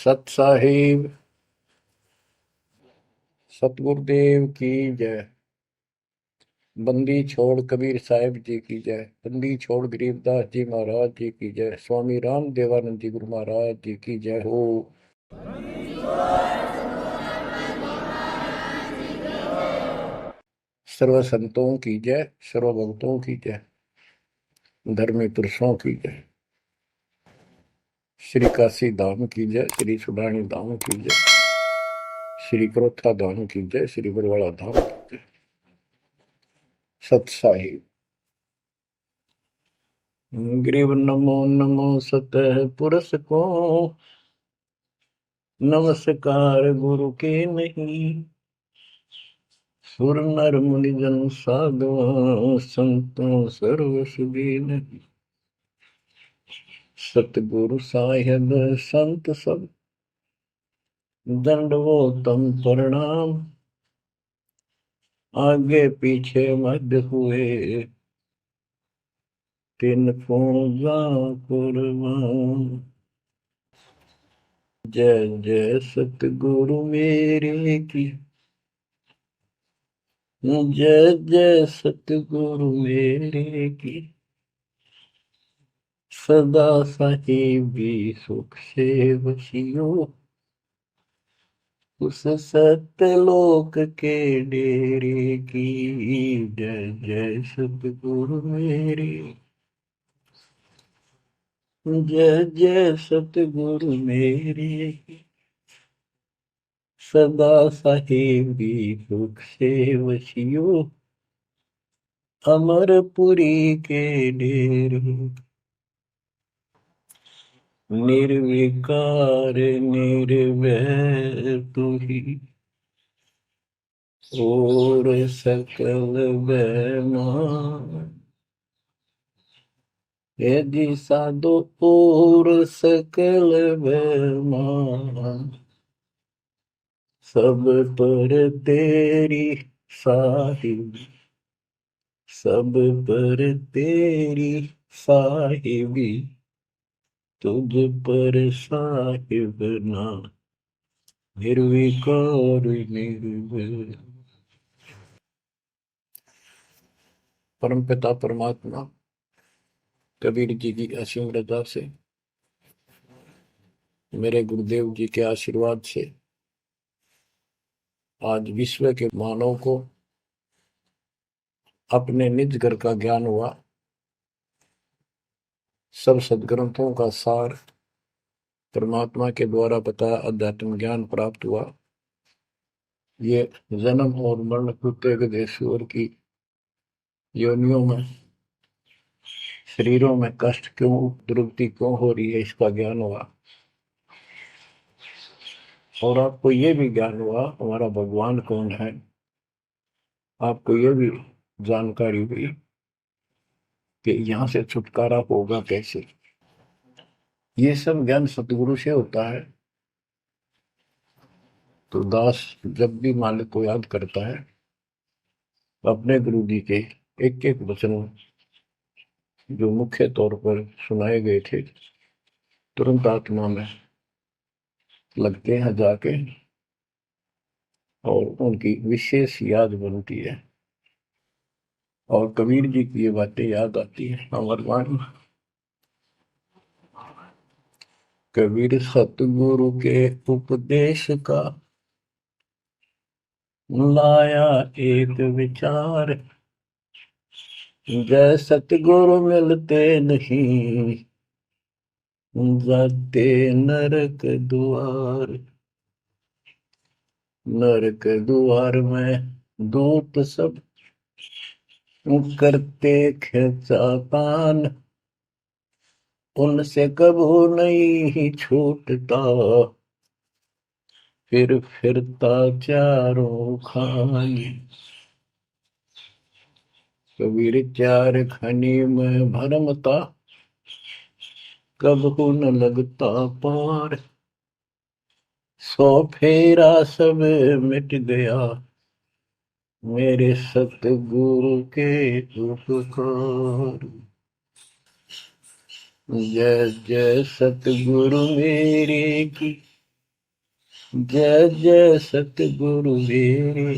सत साहिब सतगुरुदेव की जय। बंदी छोड़ कबीर साहिब जी की जय। बंदी छोड़ गरीबदास जी महाराज जी की जय। स्वामी राम देवानंद जी गुरु महाराज जी की जय हो। सर्व संतों की जय, सर्व भक्तों की जय, धर्मी पुरुषों की जय। श्री काशी धाम की जय, श्री सुडानी धाम की जय, श्री क्रोथा धाम की जय, श्री बरवाड़ा धाम की जय। सत साहिब ग्रीव नमो नमो सतह पुरुष को, नमस्कार गुरु के नहीं। सुर नर मुनि जन साधुओं संतों सर्व सुधी नहीं। सतगुरु साहिब संत सब दंडवोतम प्रणाम। आगे पीछे मध्य हुए तिनको कुर्बान। जय जय सतगुरु मेरे की, जय जय सतगुरु मेरे की। सदा साहिबी सुख से वशियो, उस सत्यलोक के डेरे की। जय जय सतगुरु मेरे, जय जय सतगुरु मेरे। सदा साहिबी सुख से वशियो, अमरपुरी के डेरे। निर्विकार निर्भय तू ही, और सकल बेमान। यदि साधो और सकल बेमान, सब पर तेरी साहिब, सब पर तेरी साहिबी। तुझ पर साहिब ना, निर्विकार निर्भय। परम पिता परमात्मा कबीर जी की असीम रजा से, मेरे गुरुदेव जी के आशीर्वाद से आज विश्व के मानव को अपने निज घर का ज्ञान हुआ। सब सदग्रंथों का सार परमात्मा के द्वारा बताया अध्यात्म ज्ञान प्राप्त हुआ। ये जन्म और मरण प्रत्येक देशवर की योनियों में, शरीरों में कष्ट क्यों, दुर्गति क्यों हो रही है, इसका ज्ञान हुआ। और आपको ये भी ज्ञान हुआ हमारा भगवान कौन है। आपको ये भी जानकारी हुई कि यहाँ से छुटकारा होगा कैसे। ये सब ज्ञान सतगुरु से होता है। तो दास जब भी मालिक को याद करता है, अपने गुरु जी के एक एक वचन जो मुख्य तौर पर सुनाए गए थे, तुरंत आत्मा में लगते हैं जाके, और उनकी विशेष याद बनती है। और कबीर जी की ये बातें याद आती है। अमरवाणी कबीर सतगुरु के उपदेश का लाया एक विचार। जय सतगुरु मिलते नहीं, जाते नरक द्वार। नरक द्वार में दूत सब करते खिंचातान। उनसे कबू नहीं छूटता, फिर फिरता चारों खानी। कबीर चार खनी में भरमता, कबहू न लगता पार। सौ फेरा सब मिट गया, मेरे सतगुरु के उपकार। जय जय सतगुरु मेरे की, जय जय सतगुरु रे,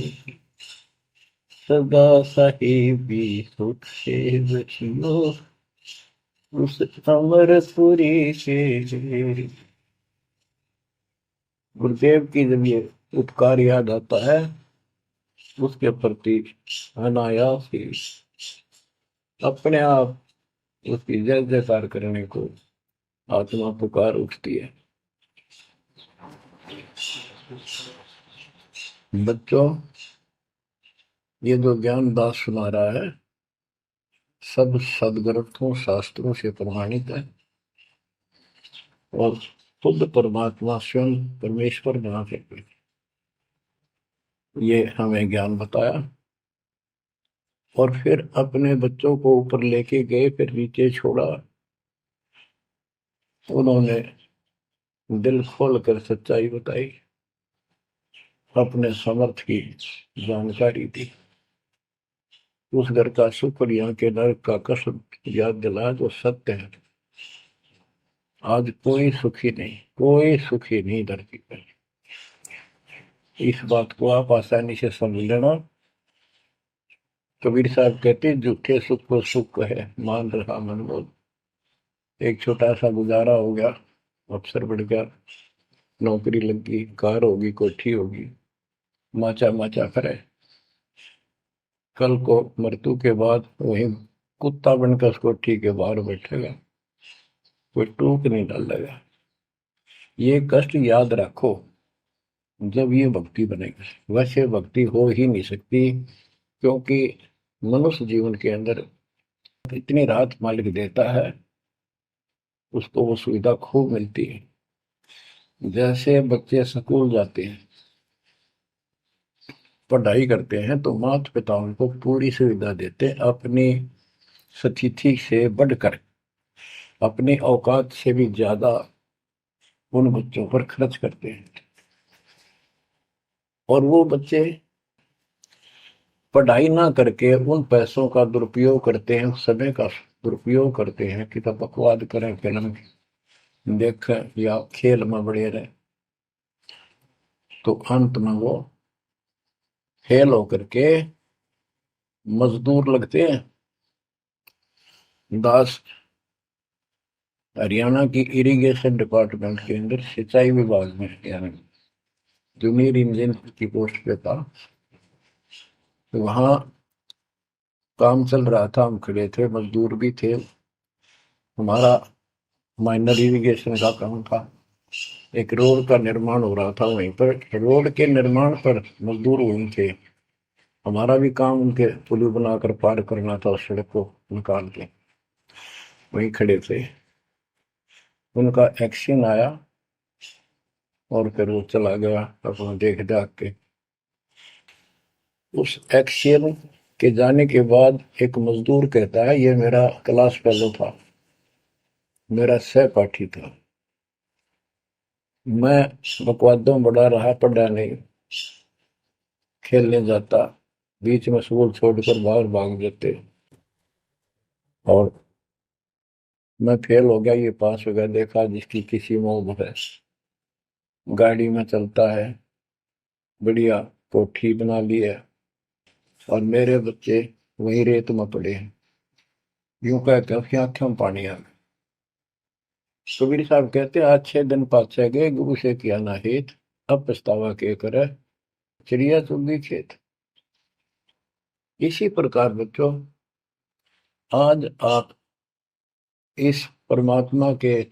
सदा साहिबी सुख से बचियो उस अमरपुरी के। गुरुदेव की जब ये उपकार याद आता है, उसके प्रति अनायास ही अपने आप उसकी जय जयकार करने को आत्मा पुकार उठती है। बच्चों, ये जो ज्ञान दास सुना रहा है सब सदग्रंथों शास्त्रों से प्रमाणित है और खुद परमात्मा स्वयं परमेश्वर जहाँ से ये हमें ज्ञान बताया और फिर अपने बच्चों को ऊपर लेके गए, फिर नीचे छोड़ा। उन्होंने दिल खोल कर सच्चाई बताई, अपने समर्थ की जानकारी दी, उस घर का सुख और यहाँ के नरक का कष्ट याद दिलाया जो सत्य है। आज कोई सुखी नहीं, कोई सुखी नहीं धरती पर। इस बात को आप आसानी से समझ लेना। कबीर साहब कहते झूठे सुख को सुख है मान रहा मन बोल। एक छोटा सा गुजारा हो गया, अफसर बढ़ गया, नौकरी लग गई, कार होगी, कोठी होगी, माचा माचा करे। कल को मृत्यु के बाद वही कुत्ता बनकर उस कोठी के बाहर बैठेगा, कोई टूक नहीं डालेगा। ये कष्ट याद रखो जब ये भक्ति बनेगी। वैसे भक्ति हो ही नहीं सकती, क्योंकि मनुष्य जीवन के अंदर इतनी राहत मालिक देता है, उसको वो सुविधा खूब मिलती है। जैसे बच्चे स्कूल जाते हैं, पढ़ाई करते हैं, तो माता पिता उनको पूरी सुविधा देते हैं, अपनी स्थिति से बढ़कर, अपनी औकात से भी ज्यादा उन बच्चों पर खर्च करते हैं। और वो बच्चे पढ़ाई ना करके उन पैसों का दुरुपयोग करते हैं, उस समय का दुरुपयोग करते हैं कि तब बकवाद करें, फिल्म देखें या खेल में बढ़े रहे। तो अंत में वो फेल होकर के मजदूर लगते हैं। दास हरियाणा की इरिगेशन डिपार्टमेंट के अंदर सिंचाई विभाग में, यानी जूनियर इंजीनियर की पोस्ट पे था। तो वहां काम चल रहा था, हम खड़े थे, मजदूर भी थे। हमारा माइनर इरिगेशन का काम था। एक रोड का निर्माण हो रहा था वहीं पर। रोड के निर्माण पर मजदूर वहीं थे। हमारा भी काम उनके पुल बनाकर पार करना था, उस सड़क को निकाल के। वहीं खड़े थे, उनका एक्शन आया और फिर वो चला गया अपना देख दाख के। उस एक्शन के जाने के बाद एक मजदूर कहता है, ये मेरा क्लास फेलो था, मेरा सहपाठी था, मैं बकवादों में बड़ा रहा, पढ़ा नहीं, खेलने जाता, बीच में स्कूल छोड़कर बाहर भाग जाते और मैं फेल हो गया, ये पास हो गया। देखा जिसकी किसी में है, गाड़ी में चलता है, बढ़िया कोठी बना ली है, और मेरे बच्चे वही रेत में पड़े हैं। यूं कहकर उसकी आंखों में पानी आ गया। कबीर साहब कहते अच्छे दिन पाछे गए, गुरु से किया ना हित, अब पछतावा के करे चिड़िया चुगी खेत। इसी प्रकार बच्चों, आज आप इस परमात्मा के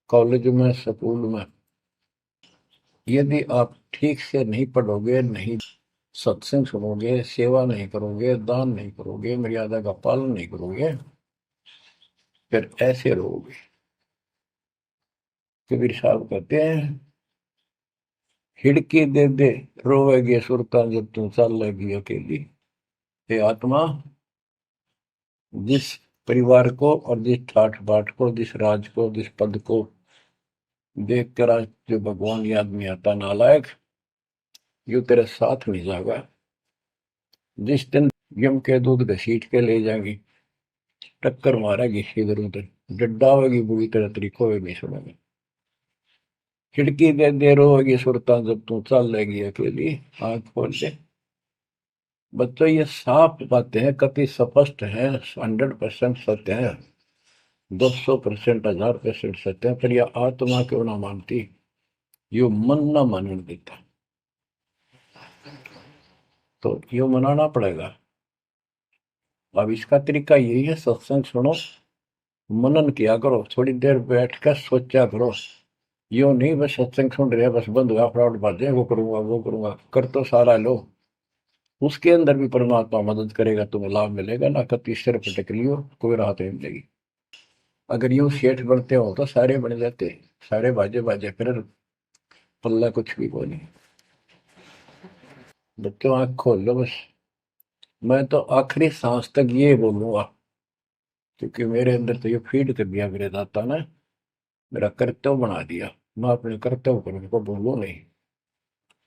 कॉलेज में, स्कूल में, यदि आप ठीक से नहीं पढ़ोगे, नहीं सत्संग सुनोगे, सेवा नहीं करोगे, दान नहीं करोगे, मर्यादा का पालन नहीं करोगे, फिर ऐसे रहोगे। कबीर साहब कहते हैं, हिड़की दे दे रोवेगी सुरता जब तुम चल लेगी अकेली। हे आत्मा, जिस परिवार को और जिस ठाठ बाट को, जिस राज को, जिस पद को देख कर आज जो भगवान याद नहीं आता, नालायक, यू तेरे साथ नहीं जाएगा। जिस दिन यम के दूध घसीट के ले जाएंगी, टक्कर मारेगी इधर उधर, डड्डा होगी बुरी तरह, तरीको भी नहीं सुनेंगे। खिड़की दे दे रोगी सुरता जब तू चल लेगी अकेली, आंख खोल के। बच्चों ये साफ बातें हैं, कति स्पष्ट है, 100% सत्य है, 200%, 1000% सत्य है, पर यह आत्मा क्यों ना मानती, यो मन ना मानने देता, तो यो मनाना पड़ेगा। अब इसका तरीका यही है, सत्संग सुनो, मनन किया करो, थोड़ी देर बैठ कर सोचा करो। यो नहीं बस सत्संग सुन रहे, बस बंद हुआ फटाफट बातें, वो करूंगा वो करूंगा, कर तो सारा लो। उसके अंदर भी परमात्मा मदद करेगा, तुम्हें लाभ मिलेगा ना, कभी सिर पटक लियो कोई राहत नहीं मिलेगी। अगर यूं सेठ बनते हो तो सारे बन जाते, सारे बाजे बाजे फिर पल्ला कुछ भी को नहीं। बच्चों आंख खोल लो बस। मैं तो आखिरी सांस तक ये बोलूंगा, क्योंकि मेरे अंदर तो ये फीड कर दिया मेरे दाता ने, मेरा कर्तव्य बना दिया। मैं अपने कर्तव्य पर उनको बोलूं नहीं।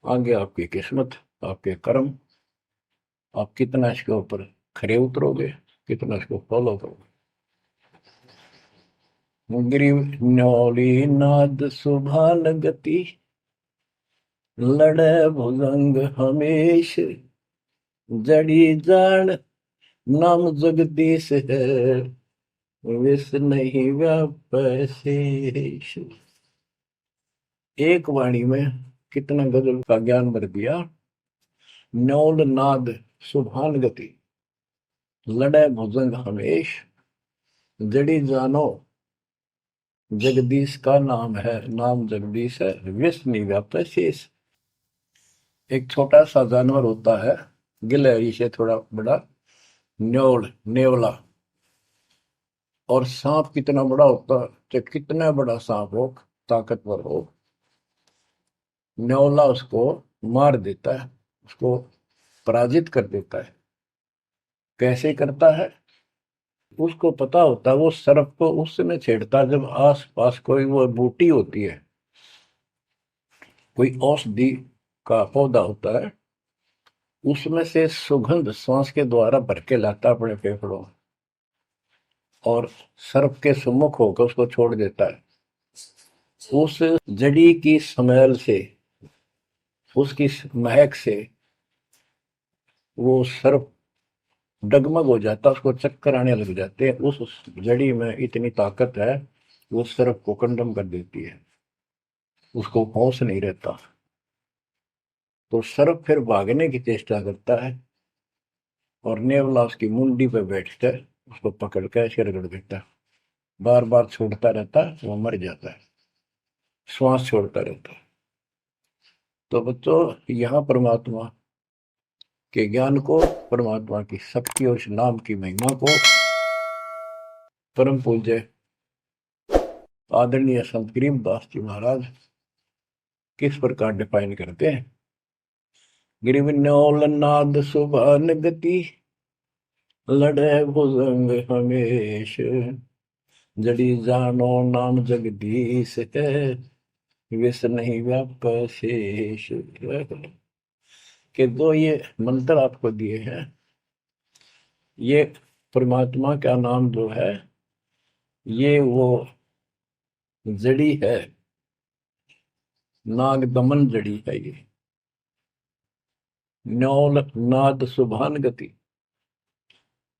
आगे आपकी किस्मत, आपके कर्म, आप कितना इसके ऊपर खरे उतरोगे, कितना इसको फॉलो करोगे। गिरी न्योली नाद सुभान गति, लड़े भुजंग हमेश, जड़ी जान नाम जगदीश है, विष नहीं व्यापै शेष। एक वाणी में कितना गजल का ज्ञान भर दिया। न्योल नाद सुभान गति, लड़े भुजंग हमेश, जड़ी जानो जगदीश का नाम है, नाम जगदीश है, विष नहीं व्याप्त शेष। एक छोटा सा जानवर होता है, गिलहरी से थोड़ा बड़ा, न्योल नेवला। और सांप कितना बड़ा होता है, चाहे कितना बड़ा सांप हो, ताकतवर हो, न्योला उसको मार देता है, उसको पराजित कर देता है। कैसे करता है, उसको पता होता है, वो सर्प को उस समय छेड़ता है जब आस पास कोई वो बूटी होती है, कोई औषधि का पौधा होता है, उसमें से सुगंध श्वास के द्वारा भर के लाता अपने फेफड़ों में, और सर्प के सम्मुख होकर उसको छोड़ देता है। उस जड़ी की स्मेल से, उसकी महक से वो सर्प डगमग हो जाता, उसको चक्कर आने लग जाते हैं। उस जड़ी में इतनी ताकत है, वो सर्प को कंडम कर देती है, उसको होश नहीं रहता। तो सर्प फिर भागने की चेष्टा करता है, और नेवला उसकी मुंडी पे बैठकर उसको पकड़ कर ऐसे रगड़ देता है, बार बार छोड़ता रहता है, वो मर जाता है, श्वास छोड़ता रहता है। तो बच्चों, यहाँ परमात्मा के ज्ञान को, परमात्मा की शक्ति और उस नाम की महिमा को परम पूज्य आदरणीय संत गरीबदास जी महाराज किस प्रकार डिफाइन करते हैं। गिरिवन्योल नाद सुभान गति, लड़े भुजंग हमेश, जड़ी जानो नाम जगदीश है, विष नहीं व्याप शेष। के दो ये मंत्र आपको दिए हैं, ये परमात्मा का नाम जो है, ये वो जड़ी है, नाग दमन जड़ी है ये। न्योल नाद सुभान गति,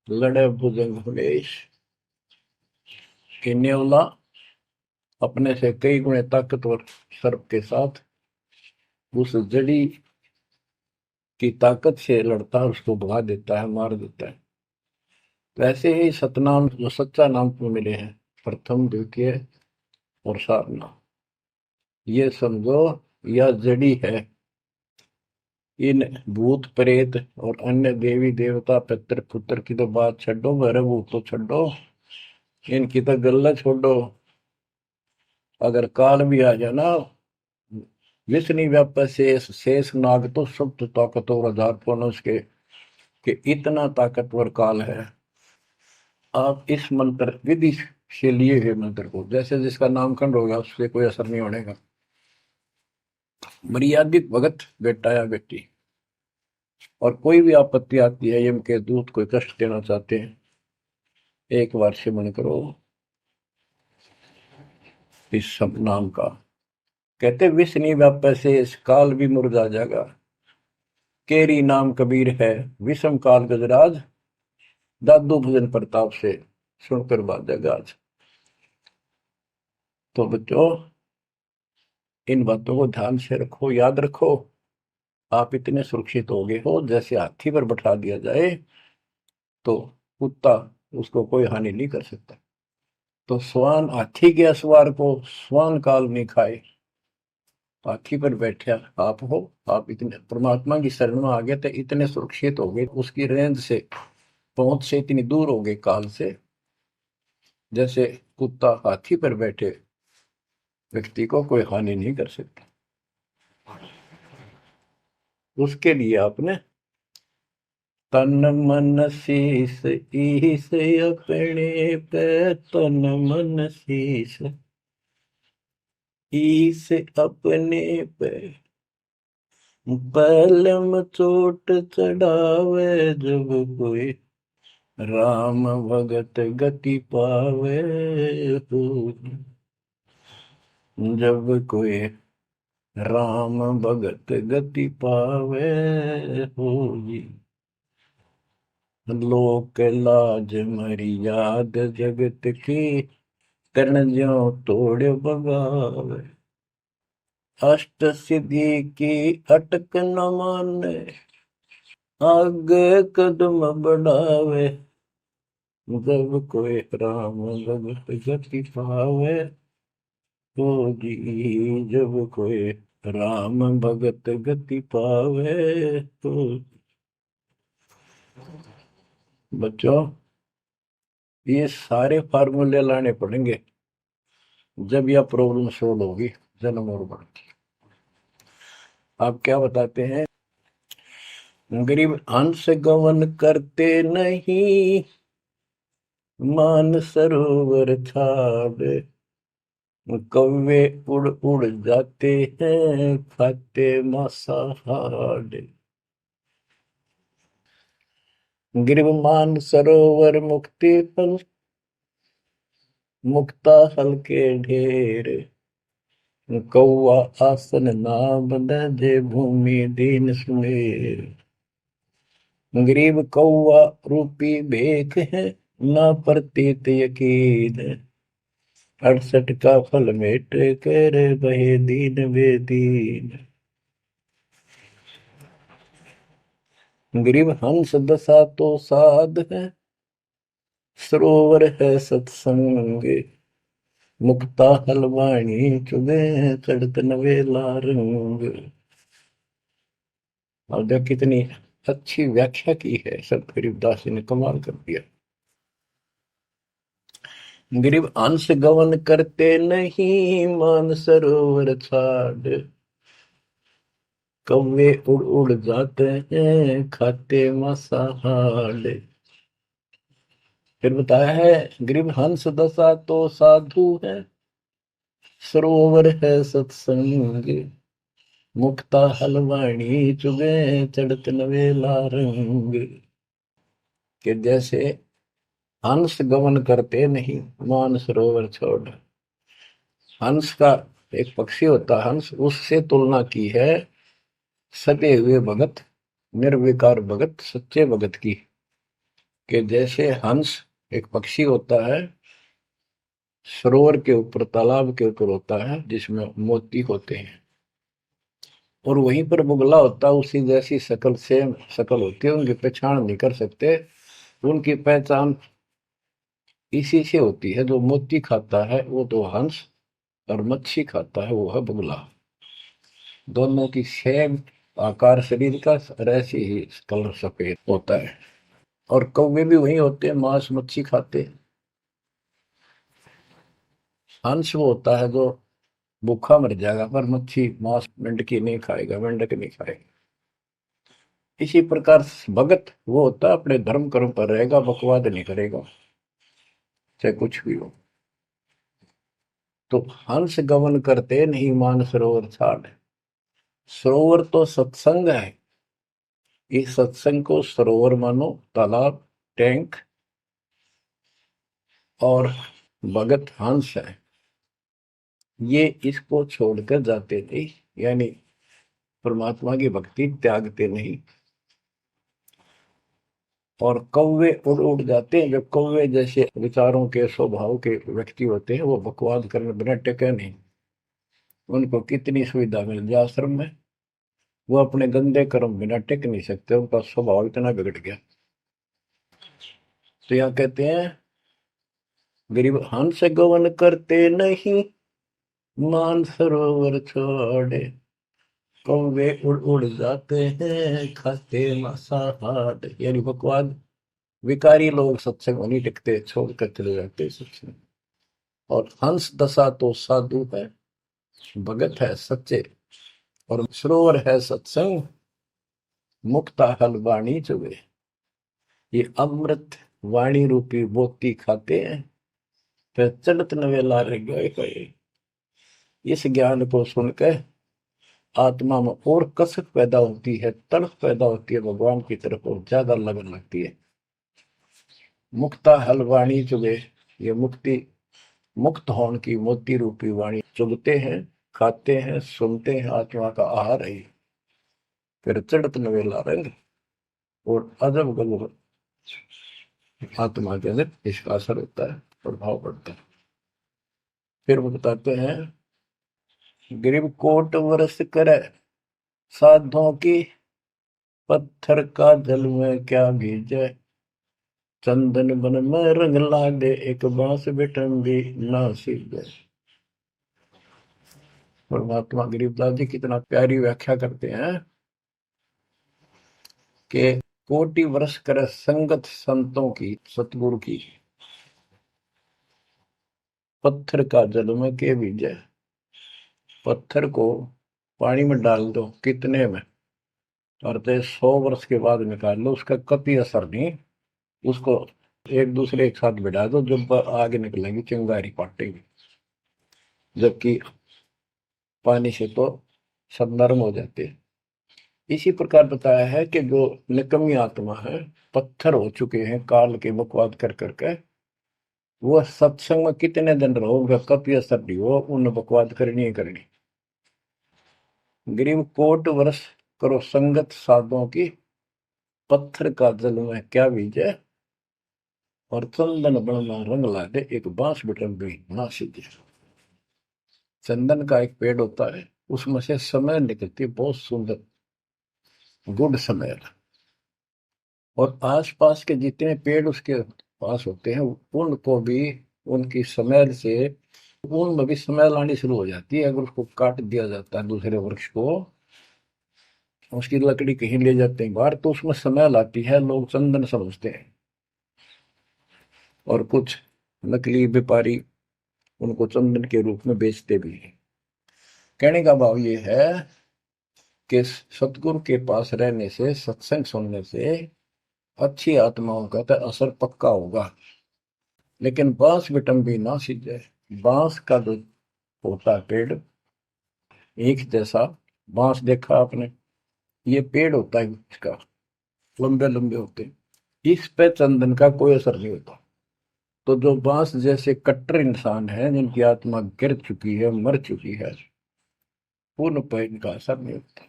लड़े भुजंग हमेश। कि न्योला अपने से कई गुणे ताकतवर सर्प के साथ उस जड़ी की ताकत से लड़ता है, उसको भगा देता है, मार देता है। वैसे ही सतनाम जो सच्चा नाम को मिले हैं, प्रथम द्वितीय और सारनाम, ये समझो यह जड़ी है। इन भूत प्रेत और अन्य देवी देवता पितृ पुत्र की तो बात छोड़ो, मेरे भूत तो छोड़ो, इनकी तो गल्ला छोड़ो। अगर काल भी आ जाए ना, विष्णु व्याप शेष, शेष नाग तो सब तो ताकतवर 1000 उसके, कि इतना ताकतवर काल है। आप इस मंत्र विधि से लिए हुए मंत्र को, जैसे जिसका नामकरण होगा उससे कोई असर नहीं होने का। मर्यादित भगत बेटा या बेटी, और कोई भी आपत्ति आती है, यम के दूत कोई कष्ट देना चाहते हैं, एक बार सिमरण करो इस सब नाम का, कहते विष नहीं व्यापै से इस काल भी मुरझा जाएगा, केरी नाम कबीर है विषम काल गजराज, दादू भजन प्रताप से सुनकर बाजा गाज। तो बच्चों इन बातों को ध्यान से रखो, याद रखो। आप इतने सुरक्षित हो गए हो, जैसे हाथी पर बैठा दिया जाए तो कुत्ता उसको कोई हानि नहीं कर सकता। तो स्वान हाथी के असवार को स्वान काल में खाए, हाथी पर बैठा आप हो, आप इतने परमात्मा की शरण में आ गए थे, इतने सुरक्षित हो गए, उसकी रेंज से पहुंच से इतनी दूर हो गए काल से, जैसे कुत्ता हाथी पर बैठे व्यक्ति को कोई हानि नहीं कर सकता। उसके लिए आपने तन मन शीस ईस अपने पे, तन मन शीस ईस अपने पे, पलम चोट चढ़ावे जब कोई, राम भगत गति पावे हो, जब कोई राम भगत गति पावे होगी। लोक लाज मर्याद जगत की, करण ज्यों तोड़ बगावे, अष्ट सिद्धि की अटक न माने, आगे कदम बढ़ावे, जब कोई राम भगत गति पावे होगी, जब कोई राम भगत गति पावे तो। बच्चों ये सारे फार्मूले लाने पड़ेंगे जब यह प्रॉब्लम सोल्व होगी जन्म और मरण की। आप क्या बताते हैं? गरीब हंस गवन करते नहीं, मान सरोवर छाड़, कौवे उड़ उड़ जाते हैं खाते मांसाहार। गिरव मान सरोवर मुक्ति फल, मुक्ता हल के ढेर, कौआ आसन नाम दे भूमि दीन सुमेर। गरीब कौआ रूपी भेख है, ना प्रतीत यकीन, 68 का फल मेट कर बहे दीन बेदीन। गरीब हंस दशा तो साध है, सरोवर है सत्संग, मुक्ता हलवाणी चुगे चढ़त नवेला रंग। और देख कितनी अच्छी व्याख्या की है संत गरीबदास जी ने, कमाल कर दिया। गरीब अंश गवन करते नहीं, मान सरोवर छाड़, कौवे उड़ उड़ जाते हैं खाते मांसाहार। फिर बताया है गरीब हंस दशा तो साधु है, सरोवर है सत्संग, मुक्ता हलवाणी चुगे चढ़त नवेला रंग। कि जैसे हंस गमन करते नहीं, मान सरोवर छोड़। हंस का एक पक्षी होता है हंस, उससे तुलना की है सदे हुए भगत, निर्विकार भगत, सच्चे भगत की। कि जैसे हंस एक पक्षी होता है, सरोवर के ऊपर तालाब के ऊपर होता है जिसमें मोती होते हैं, और वहीं पर बुगला होता है, उसी जैसी शकल सेम शकल होती है, उनकी पहचान नहीं कर सकते। उनकी पहचान इसी से होती है, जो मोती खाता है वो तो हंस, और मच्छी खाता है वो है बुगला। दोनों की सेम आकार शरीर का, और ऐसे ही कलर सफेद होता है। और कौवे भी वही होते हैं, मांस मच्छी खाते हैं। हंस वो होता है जो भूखा मर जाएगा, पर मच्छी मांस मेंढकी नहीं खाएगा, मेंढक नहीं खाएगा। इसी प्रकार भगत वो होता है अपने धर्म कर्म पर रहेगा, बकवाद नहीं करेगा चाहे कुछ भी हो। तो हंस गमन करते नहीं, मान सरोवर छाड़। सरोवर तो सत्संग है, इस सत्संग को सरोवर मानो, तालाब, टैंक, और भगत हंस है। ये इसको छोड़कर जाते नहीं, यानी परमात्मा की भक्ति त्यागते नहीं। और कौवे उड़ उड़ जाते हैं। जो कौवे जैसे विचारों के स्वभाव के व्यक्ति होते हैं, वो बकवाद करने बिना टिके नहीं। उनको कितनी सुविधा मिल जाए आश्रम में, वो अपने गंदे कर्म बिना टिक नहीं सकते। उनका स्वभाव इतना बिगड़ गया। तो यहाँ कहते हैं, गरीब हंस गवन करते नहीं, मान सरोवर छोड़े, कौवे उड़ उड़ जाते हैं, खाते मांसाहार। यानी बकवाद विकारी लोग सत्संग में नहीं टिकते, छोड़कर चले जाते सत्संग। और हंस दशा तो साधु है, भगत है सच्चे, और सरोवर है सत्संग, मुक्ता हल वाणी चुगे। ये अमृत वाणी रूपी मोती खाते हैं, फिर चलत नवेला रह गए। इस ज्ञान को सुनकर आत्मा में और कसक पैदा होती है, तड़प पैदा होती है भगवान की तरफ, और ज्यादा लगन लगती है। मुक्ता हल वाणी चुगे, ये मुक्ति मुक्त होने की मोती रूपी वाणी चुगते हैं, खाते हैं, सुनते हैं, आत्मा का आहार है। फिर चढ़त नवेला रंग, और अजब गजब आत्मा के अंदर इसका असर होता है, प्रभाव पड़ता है। फिर वो बताते हैं, गरीब कोट वर्ष करे साधों की, पत्थर का जल में क्या भीजे, चंदन बन में रंग लागे, एक बांस बिठन भी ना सीखे। परमात्मा गरीबदास जी कितना प्यारी व्याख्या करते हैं कि कोटि वर्ष करे संगत संतों की, सतगुरु की, पत्थर का जल में के भीजे। पत्थर को पानी में डाल दो कितने में, और तो 100 वर्ष के बाद निकाल लो, उसका कभी असर नहीं। उसको एक दूसरे एक साथ बिठा दो, जब आगे निकलेंगी चिंगारी पाटेगी, जबकि पानी से तो सब नरम हो जाते हैं। इसी प्रकार बताया है कि जो निकम्मी आत्मा है, पत्थर हो चुके हैं काल के बकवाद कर करके, वो सत्संग में कितने दिन रहो, उनका कभी असर नहीं हो, उन बकवाद करनी ही करनी। गरीब कोट वर्ष करो संगत साधुओं की, पत्थर का जल में क्या बीजे, और चंदन बनना रंग ला दे, एक बांस बिटन भी ना सीधे। चंदन का एक पेड़ होता है, उसमें से समय निकलती है, बहुत सुंदर गुड समय। और आसपास के जितने पेड़ उसके पास होते हैं, उनको भी उनकी स्मेल से उनमें भी स्मेल आनी शुरू हो जाती है। अगर उसको काट दिया जाता है दूसरे वृक्ष को, उसकी लकड़ी कहीं ले जाते हैं बाहर, तो उसमें स्मेल आती है, लोग चंदन समझते हैं। और कुछ नकली व्यापारी उनको चंदन के रूप में बेचते भी हैं। कहने का भाव ये है कि सतगुरु के पास रहने से, सत्संग सुनने से अच्छी आत्माओं का तो असर पक्का होगा। लेकिन बांस विटम भी ना सीधे, बांस का जो होता है पेड़, एक जैसा बांस देखा आपने, ये पेड़ होता है इसका, लंबे लंबे होते हैं, इस पे चंदन का कोई असर नहीं होता। तो जो बांस जैसे कट्टर इंसान है, जिनकी आत्मा गिर चुकी है, मर चुकी है, पूर्ण पे इनका असर नहीं होता।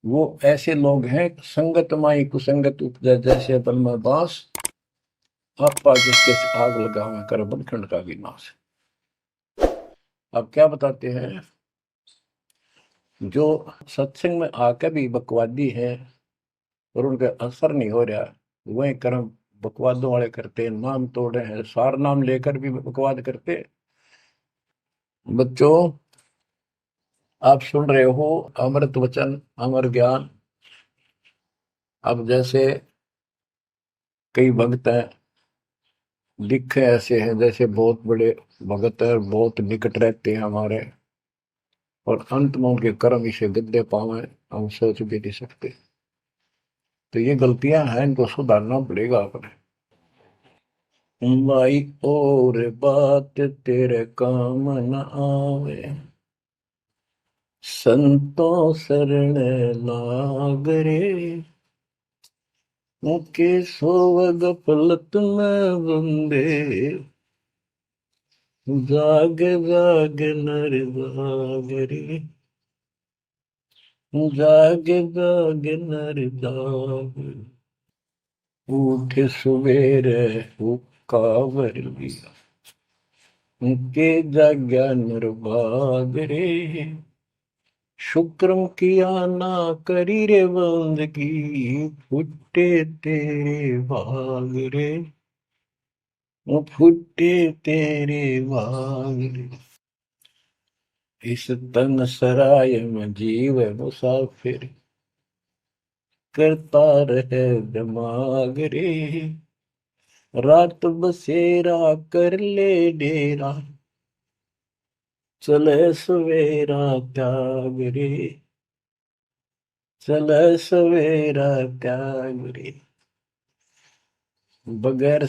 वो ऐसे लोग हैं, संगत माई कुसंगत उपजा, जैसे अपन में बांस, आपा जिसके आग लगा हुआ कर बनखंड का विनाश। अब क्या बताते हैं, जो सत्संग में आकर भी बकवादी है और उनका असर नहीं हो रहा, वही कर्म बकवादों वाले करते हैं, नाम तोड़ रहे हैं, सार नाम लेकर भी बकवाद करते हैं। बच्चों, आप सुन रहे हो अमृत वचन, अमर ज्ञान। अब जैसे कई भक्त हैं, दिखे ऐसे हैं जैसे बहुत बड़े भगत है, बहुत निकट रहते हैं हमारे, और अंत में उनके कर्म इसे गद्दे पावे, हम सोच भी नहीं सकते। तो ये गलतियां हैं, इनको सुधारना पड़ेगा अपने। माई और बात तेरे काम न आवे, संतों शरण लाग रे, मुके सोवग पलत में बंदे, जाग जाग नर जाग रे, जाग जाग नर जाग, उठ सवेरे हुक्कावर लिया, के जाग्या नर भाग रे, शुक्रम किया ना करी रे बंदगी, फुटे तेरे भाग रे, फुटे तेरे भाग रे। इस तन सराय में जीव मुसाफिर, करता रहे दिमाग रे, रात बसेरा कर ले डेरा, चले सवेरा त्याग रे, चले सवेरा त्याग रे। बगैर